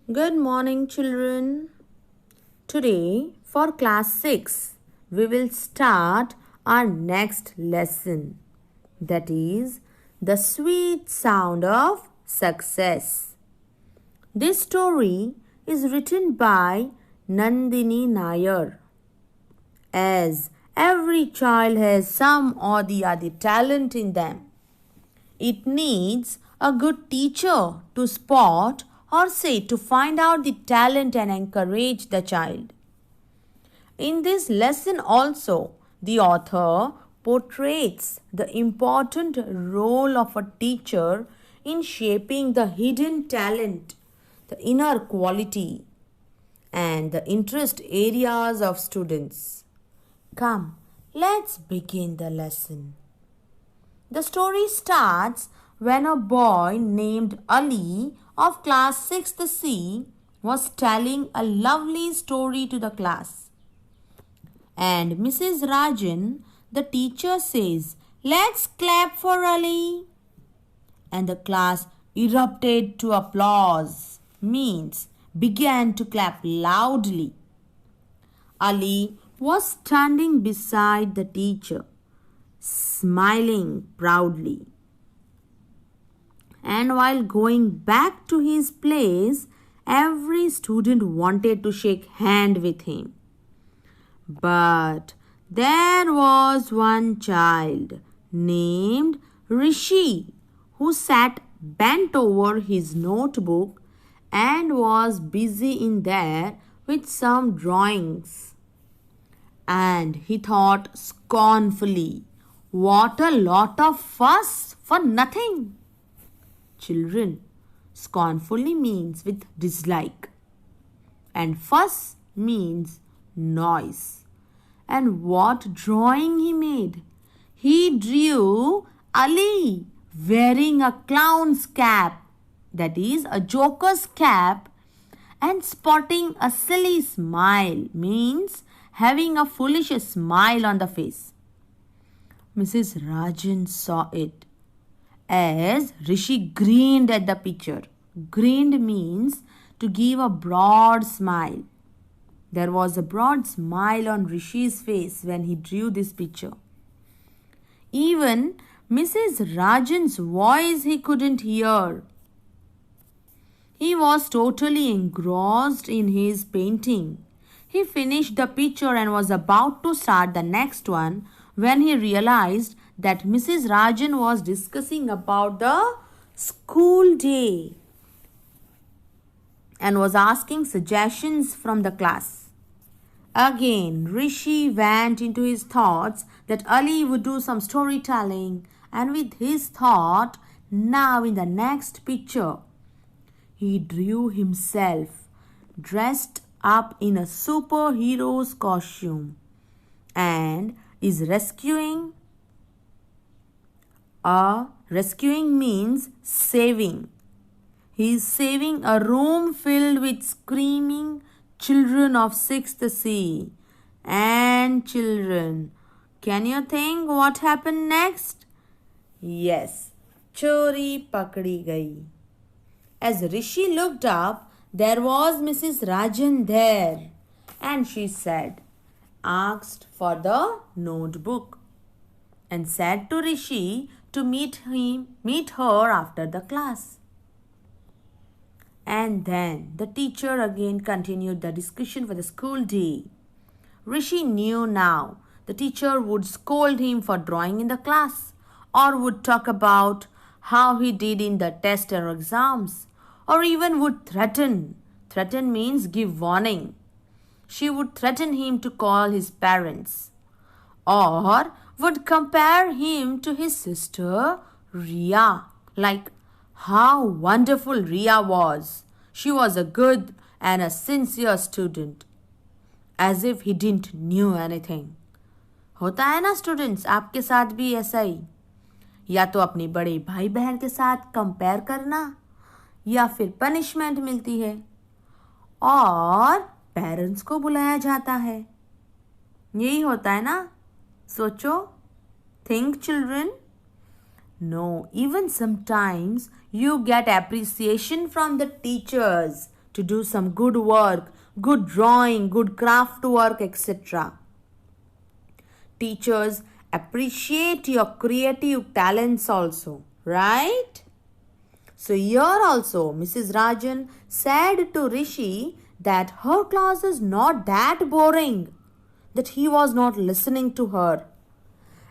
Good morning, children. Today, for class 6, we will start our next lesson. That is, the sweet sound of success. This story is written by Nandini Nair. As every child has some or the other talent in them, it needs a good teacher to spot or say to find out the talent and encourage the child. In this lesson also, the author portrays the important role of a teacher in shaping the hidden talent, the inner quality, and the interest areas of students. Come, let's begin the lesson. The story starts when a boy named Ali of class 6th C was telling a lovely story to the class. And Mrs. Rajan, the teacher, says, "Let's clap for Ali." And the class erupted to applause, means began to clap loudly. Ali was standing beside the teacher, smiling proudly. And while going back to his place, every student wanted to shake hand with him. But there was one child named Rishi who sat bent over his notebook and was busy in there with some drawings. And he thought scornfully, "What a lot of fuss for nothing." Children, scornfully means with dislike, and fuss means noise. And what drawing he made? He drew Ali wearing a clown's cap, that is a joker's cap, and sporting a silly smile, means having a foolish smile on the face. Mrs. Rajan saw it as Rishi grinned at the picture. Grinned means to give a broad smile. There was a broad smile on Rishi's face when he drew this picture. Even Mrs. Rajan's voice he couldn't hear. He was totally engrossed in his painting. He finished the picture and was about to start the next one when he realized that Mrs. Rajan was discussing about the school day and was asking suggestions from the class. Again, Rishi went into his thoughts that Ali would do some storytelling, and with his thought, now in the next picture, he drew himself dressed up in a superhero's costume and is rescuing. Rescuing means saving. He is saving a room filled with screaming children of 6th C. And children, can you think what happened next? Yes, chori pakdi gayi. As Rishi looked up, there was Mrs. Rajan there, and she said, asked for the notebook, and said to Rishi to meet her after the class. And then the teacher again continued the discussion for the school day. Rishi knew now the teacher would scold him for drawing in the class, or would talk about how he did in the test or exams, or even would threaten. Threaten means give warning. She would threaten him to call his parents, or would compare him to his sister Ria, like how wonderful Ria was. She was a good and a sincere student, as if he didn't knew anything. होता है ना students, आपके साथ भी ऐसा ही, या तो अपने बड़े भाई बहन के साथ कंपेयर करना, या फिर पनिशमेंट मिलती है और पेरेंट्स को बुलाया जाता है. यही होता है ना. सोचो, think children. No, even sometimes you get appreciation from the teachers to do some good work, good drawing, good craft work, etc. Teachers appreciate your creative talents also, right? So here also Mrs. Rajan said to Rishi that her class is not that boring, that he was not listening to her.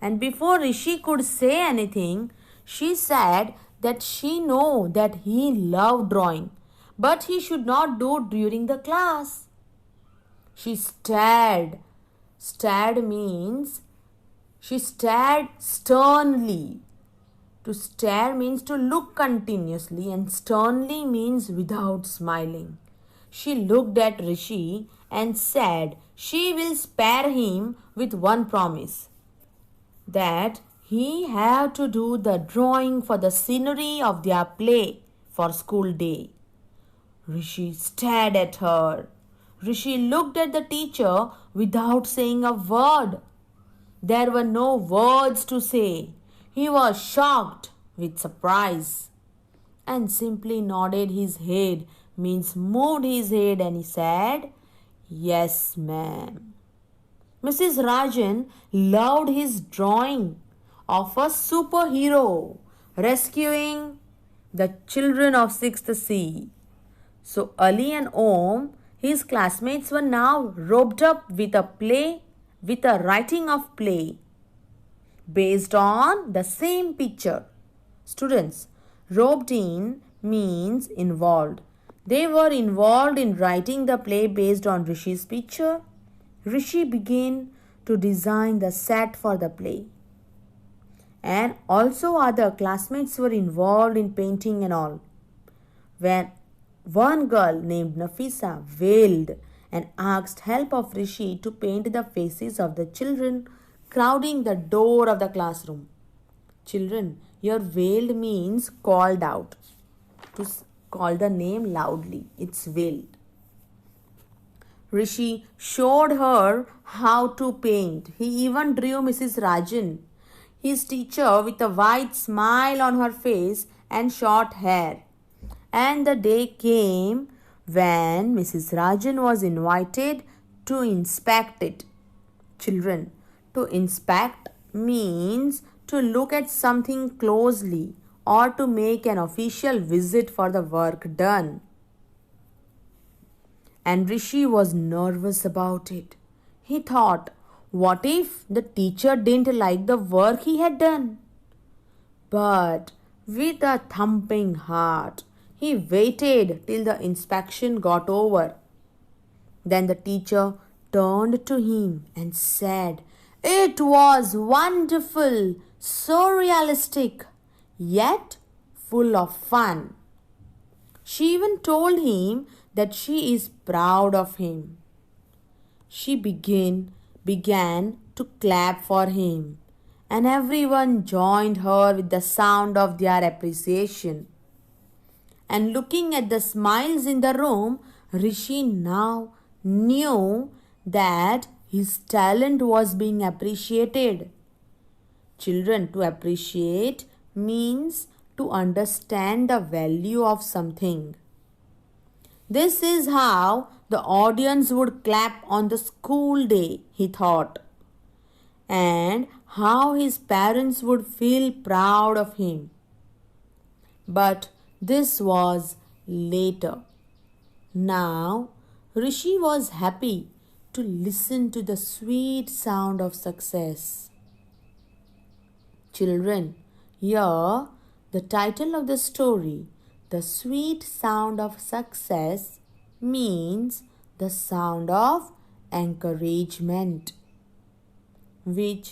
And before Rishi could say anything, she said that she knew that he loved drawing, but he should not do during the class. She stared. Stared means she stared sternly. To stare means to look continuously, and sternly means without smiling. She looked at Rishi and said she will spare him with one promise, that he had to do the drawing for the scenery of their play for school day. Rishi stared at her. Rishi looked at the teacher without saying a word. There were no words to say. He was shocked with surprise and simply nodded his head, means moved his head, and he said, "Yes, ma'am." Mrs. Rajan loved his drawing of a superhero rescuing the children of 6th C. So Ali and Om, his classmates, were now roped up with a writing of play based on the same picture. Students, roped in means involved. They were involved in writing the play based on Rishi's picture. Rishi began to design the set for the play. And also other classmates were involved in painting and all. When one girl named Nafisa wailed and asked help of Rishi to paint the faces of the children crowding the door of the classroom. Children, your wailed means called out. To call the name loudly, it's wailed. Rishi showed her how to paint. He even drew Mrs. Rajan, his teacher, with a wide smile on her face and short hair. And the day came when Mrs. Rajan was invited to inspect it. Children, to inspect means to look at something closely or to make an official visit for the work done. And Rishi was nervous about it. He thought, what if the teacher didn't like the work he had done? But with a thumping heart, he waited till the inspection got over. Then the teacher turned to him and said, "It was wonderful, so realistic, yet full of fun." She even told him that she is proud of him. She began to clap for him, and everyone joined her with the sound of their appreciation. And looking at the smiles in the room, Rishi now knew that his talent was being appreciated. Children, to appreciate means to understand the value of something. This is how the audience would clap on the school day, he thought, and how his parents would feel proud of him. But this was later. Now, Rishi was happy to listen to the sweet sound of success. Children, here the title of the story, "The Sweet Sound of Success," means the sound of encouragement, which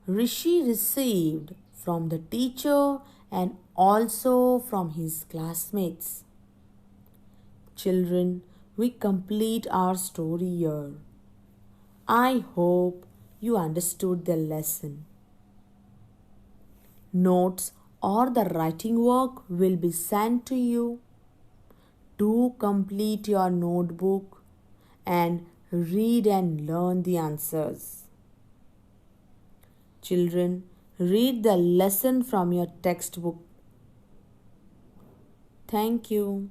Rishi received from the teacher and also from his classmates. Children, we complete our story here. I hope you understood the lesson. Notes or the writing work will be sent to you. Do complete your notebook and read and learn the answers. Children, read the lesson from your textbook. Thank you.